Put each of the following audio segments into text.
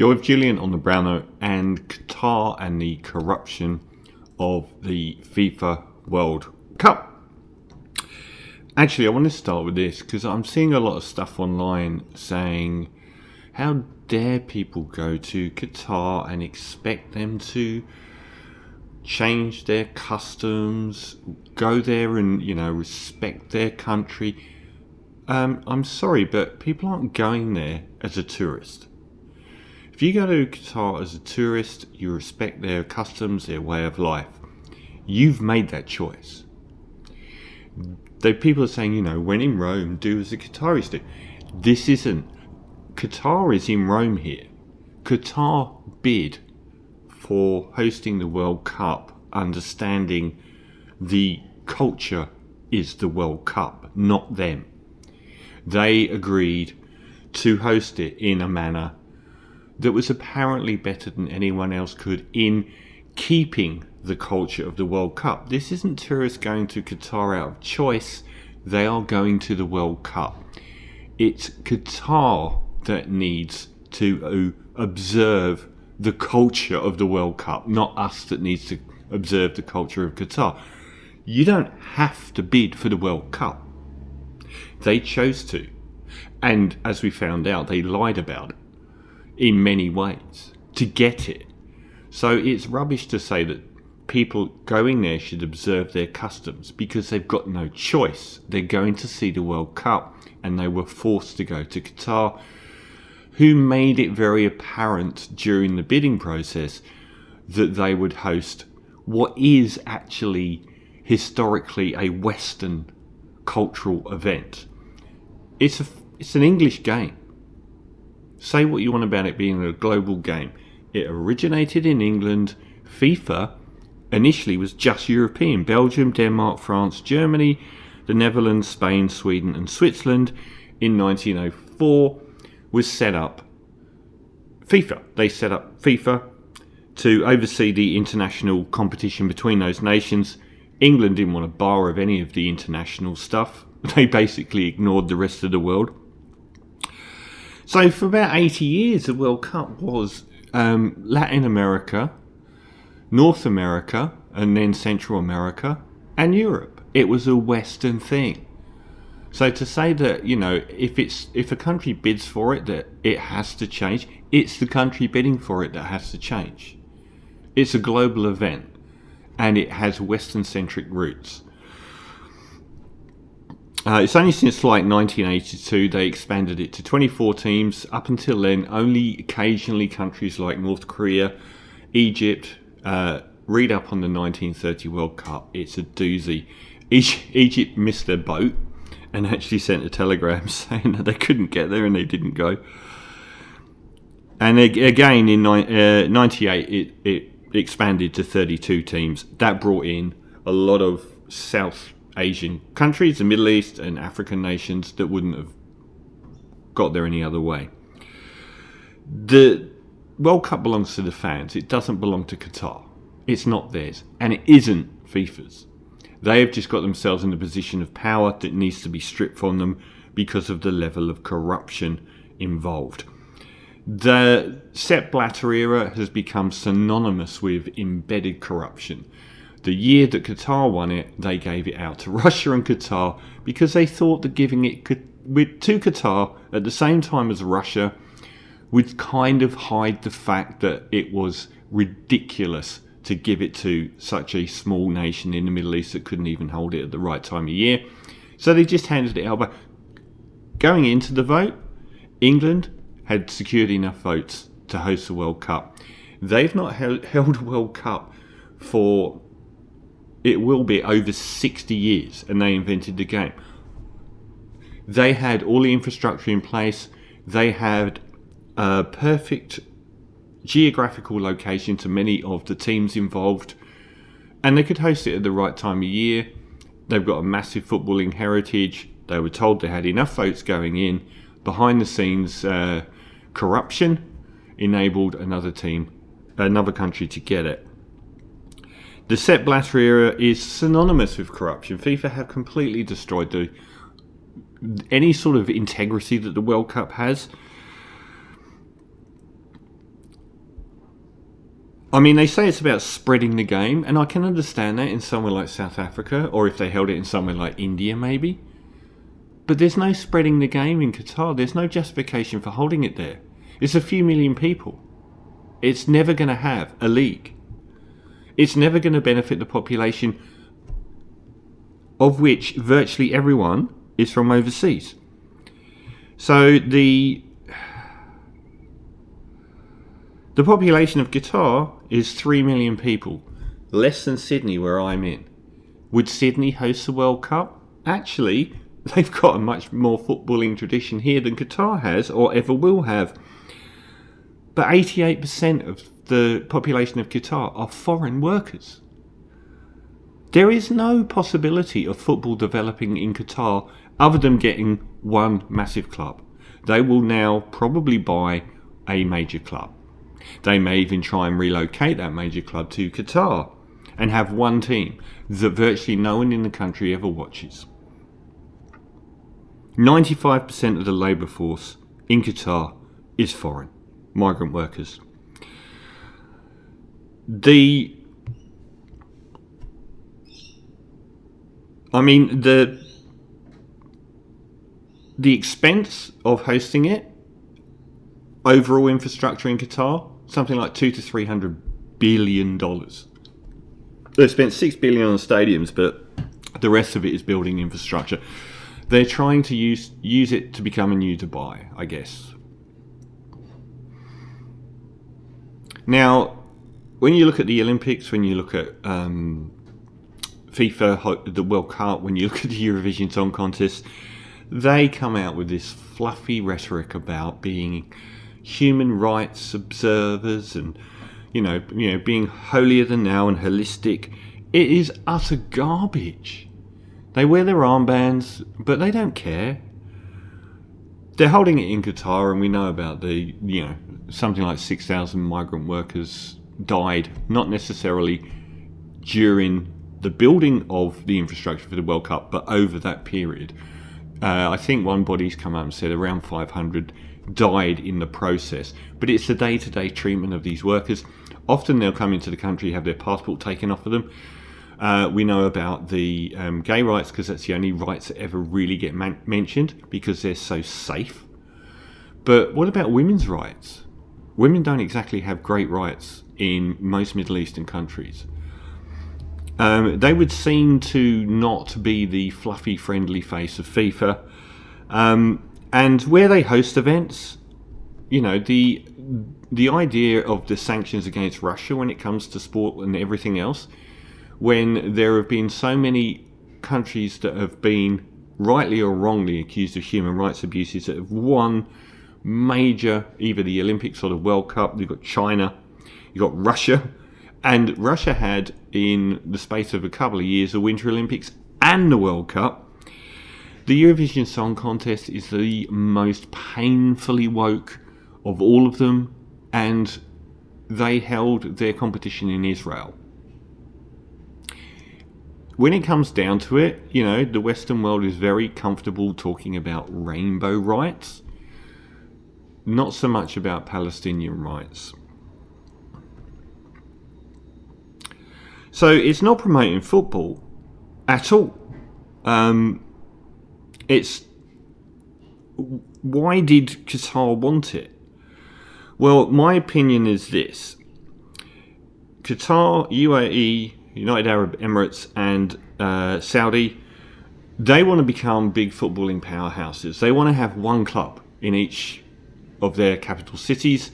You're with Julian on the Browno and Qatar and the corruption of the FIFA World Cup. Actually, I want to start with this because I'm seeing a lot of stuff online saying, how dare people go to Qatar and expect them to change their customs, go there and, respect their country. I'm sorry, but people aren't going there as a tourist. If you go to Qatar as a tourist, you respect their customs, their way of life. You've made that choice. Though people are saying, when in Rome, do as the Qataris do. This isn't. Qatar is in Rome here. Qatar bid for hosting the World Cup, understanding the culture is the World Cup, not them. They agreed to host it in a manner that was apparently better than anyone else could in keeping the culture of the World Cup. This isn't tourists going to Qatar out of choice. They are going to the World Cup. It's Qatar that needs to observe the culture of the World Cup, not us that needs to observe the culture of Qatar. You don't have to bid for the World Cup. They chose to. And as we found out, they lied about it in many ways to get it. So it's rubbish to say that people going there should observe their customs because they've got no choice. They're going to see the World Cup and they were forced to go to Qatar, who made it very apparent during the bidding process that they would host what is actually historically a Western cultural event. It's an English game. Say what you want about it being a global game. It originated in England. FIFA initially was just European. Belgium, Denmark, France, Germany, the Netherlands, Spain, Sweden and Switzerland in 1904 was set up FIFA. They set up FIFA to oversee the international competition between those nations. England didn't want a bar of any of the international stuff. They basically ignored the rest of the world. So for about 80 years, the World Cup was Latin America, North America, and then Central America and Europe. It was a Western thing. So to say that, if a country bids for it, that it has to change, it's the country bidding for it that has to change. It's a global event and it has Western-centric roots. It's only since 1982 they expanded it to 24 teams. Up until then, only occasionally countries like North Korea, Egypt, read up on the 1930 World Cup. It's a doozy. Egypt missed their boat and actually sent a telegram saying that they couldn't get there and they didn't go. And again in 98 it expanded to 32 teams. That brought in a lot of South Asian countries, the Middle East and African nations that wouldn't have got there any other way. The World Cup belongs to the fans. It doesn't belong to Qatar. It's not theirs. And it isn't FIFA's. They have just got themselves in a position of power that needs to be stripped from them because of the level of corruption involved. The Sepp Blatter era has become synonymous with embedded corruption. The year that Qatar won it, they gave it out to Russia and Qatar because they thought that giving it to Qatar at the same time as Russia would kind of hide the fact that it was ridiculous to give it to such a small nation in the Middle East that couldn't even hold it at the right time of year. So they just handed it over. Going into the vote, England had secured enough votes to host the World Cup. They've not held a World Cup for, it will be over 60 years, and they invented the game. They had all the infrastructure in place. They had a perfect geographical location to many of the teams involved, and they could host it at the right time of year. They've got a massive footballing heritage. They were told they had enough votes going in. Behind the scenes, corruption enabled another country to get it. The Sepp Blatter era is synonymous with corruption. FIFA have completely destroyed any sort of integrity that the World Cup has. I mean, they say it's about spreading the game, and I can understand that in somewhere like South Africa, or if they held it in somewhere like India, maybe. But there's no spreading the game in Qatar. There's no justification for holding it there. It's a few million people. It's never going to have a league. It's never going to benefit the population, of which virtually everyone is from overseas. So the population of Qatar is 3 million people, less than Sydney, where I'm in. Would Sydney host the World Cup? Actually, they've got a much more footballing tradition here than Qatar has or ever will have. But 88% of the population of Qatar are foreign workers. There is no possibility of football developing in Qatar other than getting one massive club. They will now probably buy a major club. They may even try and relocate that major club to Qatar and have one team that virtually no one in the country ever watches. 95% of the labour force in Qatar is foreign, migrant workers. The expense of hosting it, overall infrastructure in Qatar, something like $200 to $300 billion. They've spent $6 billion on stadiums, but the rest of it is building infrastructure. They're trying to use it to become a new Dubai, I guess. Now, when you look at the Olympics, when you look at FIFA, the World Cup, when you look at the Eurovision Song Contest, they come out with this fluffy rhetoric about being human rights observers and being holier than thou and holistic. It is utter garbage. They wear their armbands, but they don't care. They're holding it in Qatar, and we know about the something like 6,000 migrant workers died, not necessarily during the building of the infrastructure for the World Cup, but over that period. I think one body's come out and said around 500 died in the process. But it's the day-to-day treatment of these workers. Often they'll come into the country, have their passport taken off of them. We know about the gay rights, because that's the only rights that ever really get mentioned, because they're so safe. But what about women's rights? Women don't exactly have great rights in most Middle Eastern countries. They would seem to not be the fluffy, friendly face of FIFA. And where they host events, the idea of the sanctions against Russia when it comes to sport and everything else, when there have been so many countries that have been rightly or wrongly accused of human rights abuses that have won major, either the Olympics or the World Cup. You've got China, you've got Russia, and Russia had, in the space of a couple of years, the Winter Olympics and the World Cup. The Eurovision Song Contest is the most painfully woke of all of them, and they held their competition in Israel. When it comes down to it, the Western world is very comfortable talking about rainbow rights, not so much about Palestinian rights. So it's not promoting football at all. It's why did Qatar want it? Well, my opinion is this: Qatar, UAE, United Arab Emirates, and Saudi, they want to become big footballing powerhouses. They want to have one club in each of their capital cities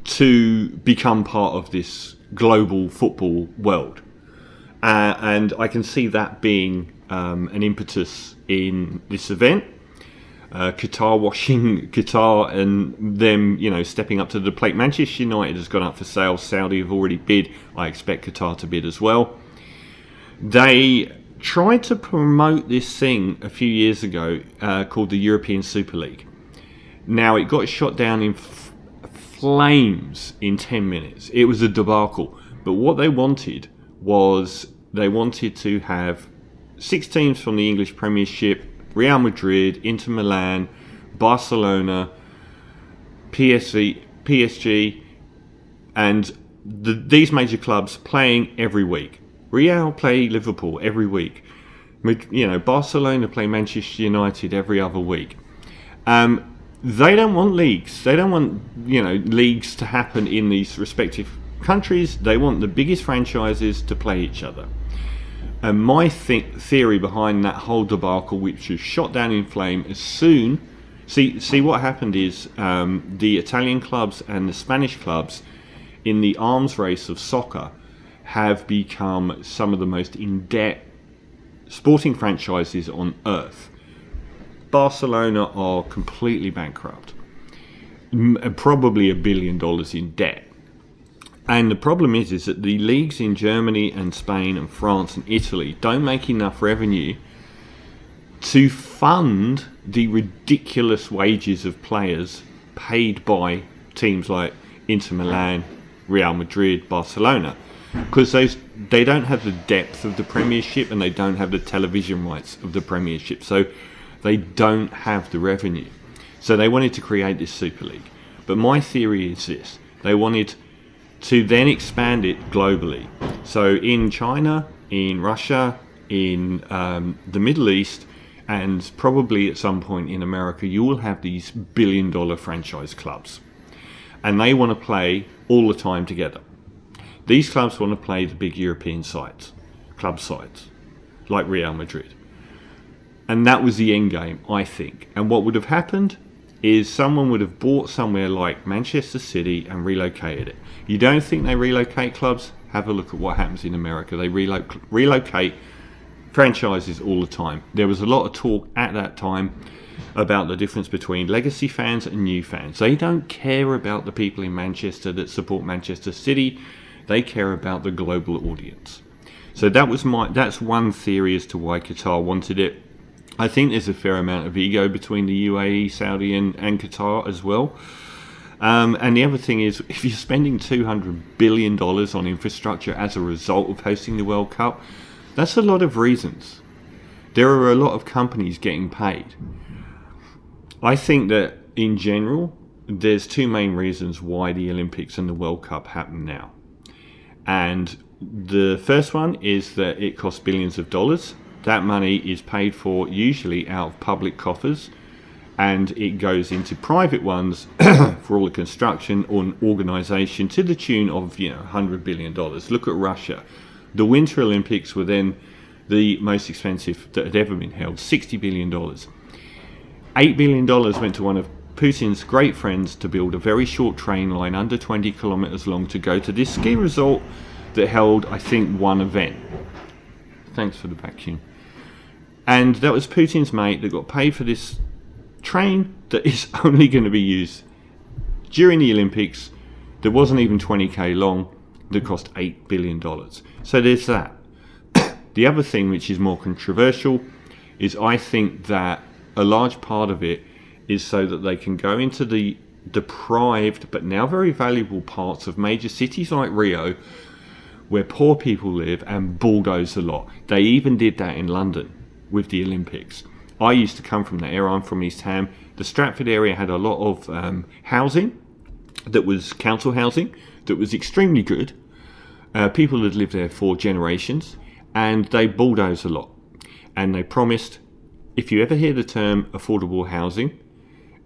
to become part of this global football world. And I can see that being an impetus in this event. Qatar washing Qatar and them, stepping up to the plate. Manchester United has gone up for sale. Saudi have already bid. I expect Qatar to bid as well. They tried to promote this thing a few years ago called the European Super League. Now, it got shot down in flames in 10 minutes. It was a debacle. But what they wanted was to have 6 teams from the English Premiership: Real Madrid, Inter Milan, Barcelona, PSG, and these major clubs playing every week. Real play Liverpool every week. Barcelona play Manchester United every other week. They don't want leagues. They don't want leagues to happen in these respective countries. They want the biggest franchises to play each other. And my theory behind that whole debacle, which was shot down in flame as soon... See what happened is the Italian clubs and the Spanish clubs in the arms race of soccer have become some of the most in-debt sporting franchises on earth. Barcelona are completely bankrupt, probably $1 billion in debt. And the problem is that the leagues in Germany and Spain and France and Italy don't make enough revenue to fund the ridiculous wages of players paid by teams like Inter Milan, Real Madrid, Barcelona, because they don't have the depth of the Premiership and they don't have the television rights of the Premiership, so they don't have the revenue. So they wanted to create this Super League. But my theory is this: they wanted to then expand it globally. So in China, in Russia, in the Middle East, and probably at some point in America, you will have these billion-dollar franchise clubs. And they want to play all the time together. These clubs want to play the big European sides, club sides, like Real Madrid. And that was the end game, I think. And what would have happened is someone would have bought somewhere like Manchester City and relocated it. You don't think they relocate clubs? Have a look at what happens in America. They relocate franchises all the time. There was a lot of talk at that time about the difference between legacy fans and new fans. They don't care about the people in Manchester that support Manchester City. They care about the global audience. So that's one theory as to why Qatar wanted it. I think there's a fair amount of ego between the UAE, Saudi and Qatar as well. And the other thing is, if you're spending $200 billion on infrastructure as a result of hosting the World Cup, that's a lot of reasons. There are a lot of companies getting paid. I think that in general, there's two main reasons why the Olympics and the World Cup happen now. And the first one is that it costs billions of dollars. That money is paid for usually out of public coffers, and it goes into private ones for all the construction or organisation to the tune of $100 billion. Look at Russia. The Winter Olympics were then the most expensive that had ever been held, $60 billion. $8 billion went to one of Putin's great friends to build a very short train line under 20 kilometres long to go to this ski resort that held, I think, one event. Thanks for the vacuum. And that was Putin's mate that got paid for this train that is only going to be used during the Olympics, that wasn't even 20k long, that cost $8 billion. So there's that. The other thing, which is more controversial, is I think that a large part of it is so that they can go into the deprived but now very valuable parts of major cities like Rio, where poor people live, and bulldoze a lot. They even did that in London with the Olympics. I used to come from that area. I'm from East Ham. The Stratford area had a lot of housing that was council housing that was extremely good. People had lived there for generations, and they bulldozed a lot. And they promised, if you ever hear the term affordable housing,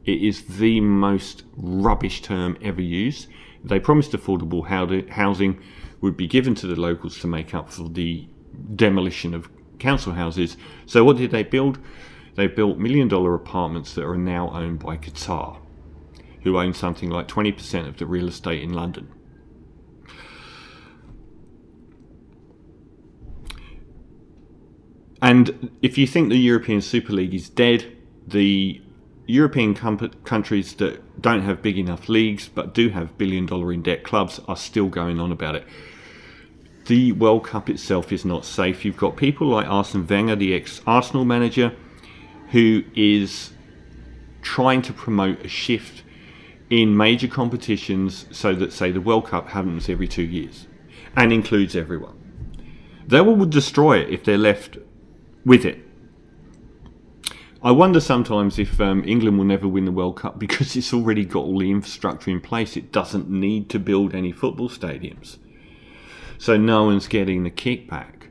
it is the most rubbish term ever used. They promised affordable housing would be given to the locals to make up for the demolition of council houses. So what did they build? They built $1 million apartments that are now owned by Qatar, who own something like 20% of the real estate in London. And if you think the European Super League is dead, the European countries that don't have big enough leagues but do have billion-dollar in debt clubs are still going on about it. The World Cup itself is not safe. You've got people like Arsene Wenger, the ex-Arsenal manager, who is trying to promote a shift in major competitions so that, say, the World Cup happens every 2 years and includes everyone. They will destroy it if they're left with it. I wonder sometimes if England will never win the World Cup because it's already got all the infrastructure in place. It doesn't need to build any football stadiums. So no one's getting the kickback.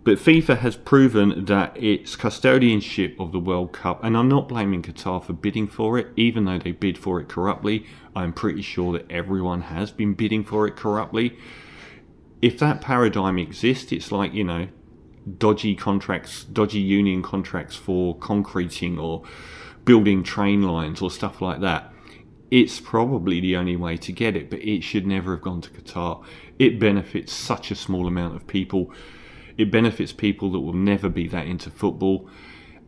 But FIFA has proven that its custodianship of the World Cup, and I'm not blaming Qatar for bidding for it, even though they bid for it corruptly. I'm pretty sure that everyone has been bidding for it corruptly. If that paradigm exists, it's like, you know, dodgy contracts, dodgy union contracts for concreting or building train lines or stuff like that. It's probably the only way to get it, but it should never have gone to Qatar. It benefits such a small amount of people. It benefits people that will never be that into football.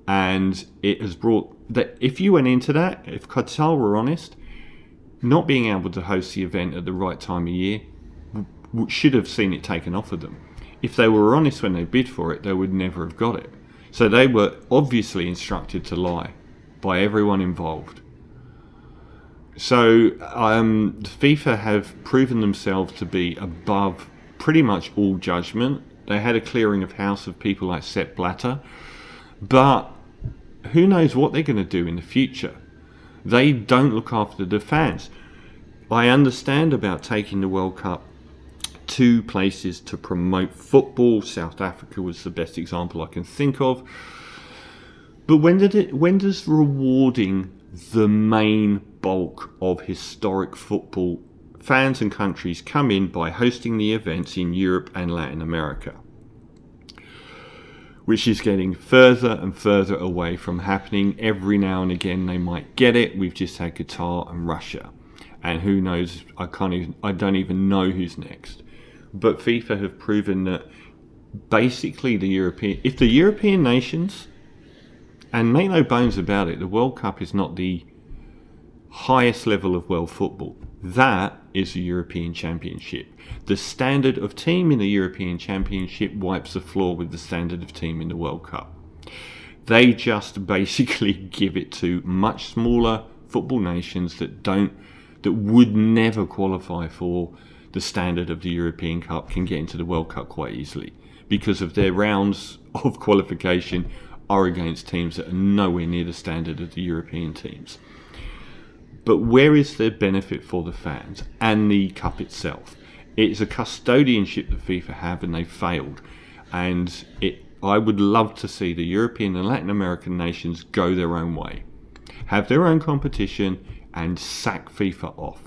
And it has brought that, if you went into that, if Qatar were honest, not being able to host the event at the right time of year should have seen it taken off of them. If they were honest when they bid for it, they would never have got it. So they were obviously instructed to lie by everyone involved. So FIFA have proven themselves to be above pretty much all judgment. They had a clearing of house of people like Sepp Blatter. But who knows what they're going to do in the future. They don't look after the fans. I understand about taking the World Cup to places to promote football. South Africa was the best example I can think of. But when does rewarding the main bulk of historic football fans and countries come in by hosting the events in Europe and Latin America, which is getting further and further away from happening. Every now and again they might get it. We've just had Qatar and Russia, and who knows, I don't even know who's next. But FIFA have proven that basically if the European nations, and make no bones about it, the World Cup is not the highest level of world football. That is the European Championship. The standard of team in the European Championship wipes the floor with the standard of team in the World Cup. They just basically give it to much smaller football nations that would never qualify for the standard of the European Cup, can get into the World Cup quite easily because of their rounds of qualification are against teams that are nowhere near the standard of the European teams. But where is the benefit for the fans and the cup itself? It's a custodianship that FIFA have, and they failed. And I would love to see the European and Latin American nations go their own way, have their own competition, and sack FIFA off.